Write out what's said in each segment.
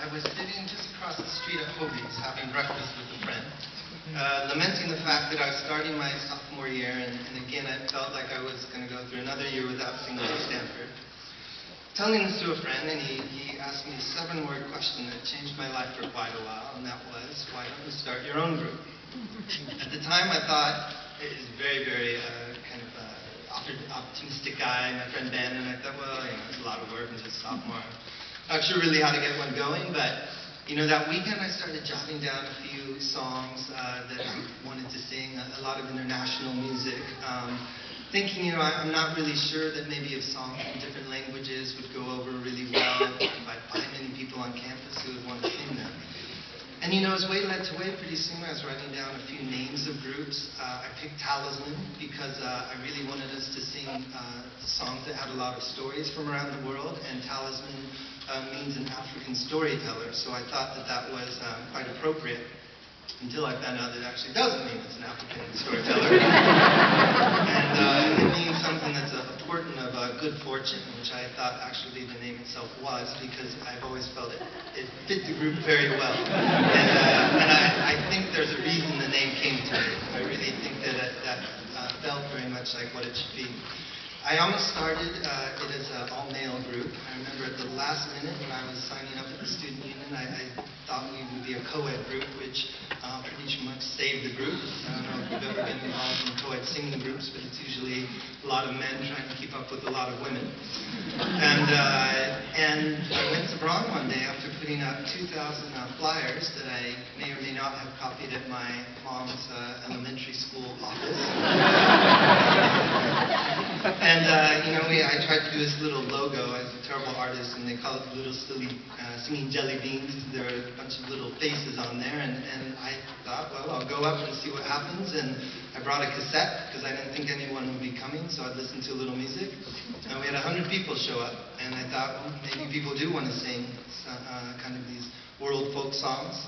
I was sitting just across the street at Hobie's having breakfast with a friend, lamenting the fact that I was starting my sophomore year, and again I felt like I was going to go through another year without singing at Stanford. Telling this to a friend, and he asked me a 7-word question that changed my life for quite a while, and that was, why don't you start your own group? At the time I thought, it was very, very kind of optimistic guy, my friend Ben, and I thought, well, you know, it's a lot of work, I'm just a sophomore. Not sure really how to get one going, but you know, that weekend I started jotting down a few songs that I wanted to sing, a lot of international music, thinking, you know, I'm not really sure that maybe if songs in different languages would go over really well, if I'd find many people on campus who would want to sing them. And you know, as way led to way, pretty soon I was writing down a few names of groups. I picked Talisman because I really wanted us to sing songs that had a lot of stories from around the world, and Talisman means an African storyteller, so I thought that that was quite appropriate, until I found out that it actually doesn't mean it's an African storyteller. And it means something that's a portent of good fortune, which I thought actually the name itself was, because I've always felt it fit the group very well. And I think there's a reason the name came to me. I really think that that felt very much like what it should be. I almost started it as an all-male group. I remember at the last minute when I was signing up at the student union, I thought we would be a co-ed group, which pretty much saved the group. I don't know if you've ever been involved in co-ed singing groups, but it's usually a lot of men trying to keep up with a lot of women. And I went to Braun one day after putting out 2,000 flyers that I may or may not have copied at my mom's elementary school office. And, you know, I tried to do this little logo. I was a terrible artist, and they call it little silly singing jelly beans. There are a bunch of little faces on there, and I thought, well, I'll go up and see what happens. And I brought a cassette, because I didn't think anyone would be coming, so I'd listen to a little music. And we had 100 people show up, and I thought, well, maybe people do want to sing kind of these world folk songs.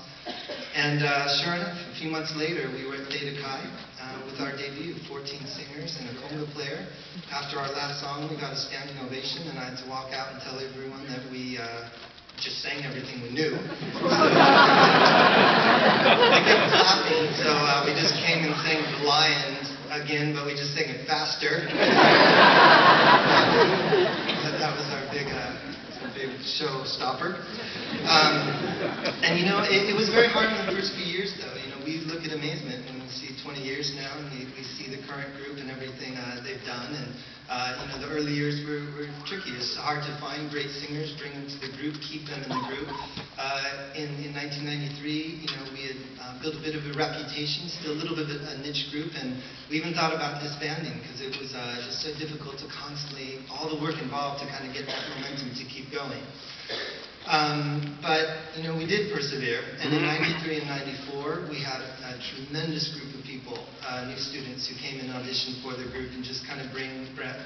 And sure enough, a few months later, we were at Theta Chi with our debut, 14 singers and a conga player. After our last song, we got a standing ovation, and I had to walk out and tell everyone that we just sang everything we knew. They kept clapping, so we just came and sang The Lions again, but we just sang it faster. That was our big showstopper. And you know, it was very hard in the first few years, though. You know, we look at amazement when we see 20 years now, and we see the current group and everything they've done. And you know, the early years were tricky. It's hard to find great singers, bring them to the group, keep them in the group. In 1993, you know, we had built a bit of a reputation, still a little bit of a niche group, and we even thought about disbanding because it was just so difficult to constantly, all the work involved to kind of get that momentum to keep going. But, you know, we did persevere, and in 93 and 94, we had a tremendous group of people, new students who came and auditioned for the group and just kind of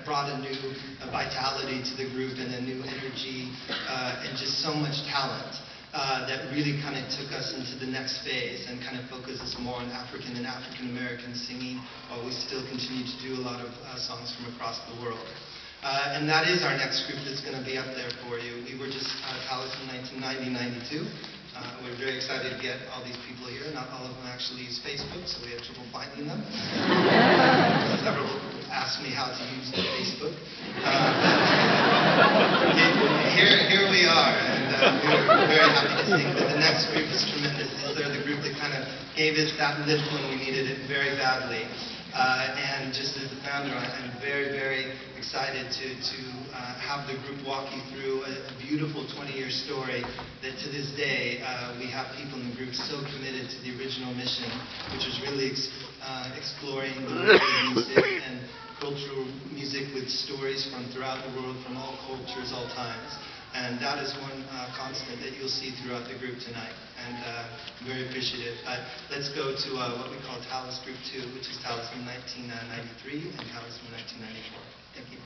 brought a new vitality to the group and a new energy and just so much talent that really kind of took us into the next phase and kind of focused us more on African and African American singing, while we still continue to do a lot of songs from across the world. And that is our next group that's going to be up there for you. We were just Talisman 1990-92. We're very excited to get all these people here. Not all of them actually use Facebook, so we had trouble finding them. Several asked me how to use Facebook. Here we are, and we're very happy to sing. But the next group is tremendous. They're the group that kind of gave us that lift when we needed it very badly. And just as the founder, I'm very, very excited to have the group walk you through a beautiful 20-year story that to this day we have people in the group so committed to the original mission, which is really exploring the world of music and cultural music with stories from throughout the world, from all cultures, all times. And that is one constant that you'll see throughout the group tonight, and I'm very appreciative. But let's go to what we call Talis Group 2, which is Talisman 1993 and Talisman 1994. Thank you.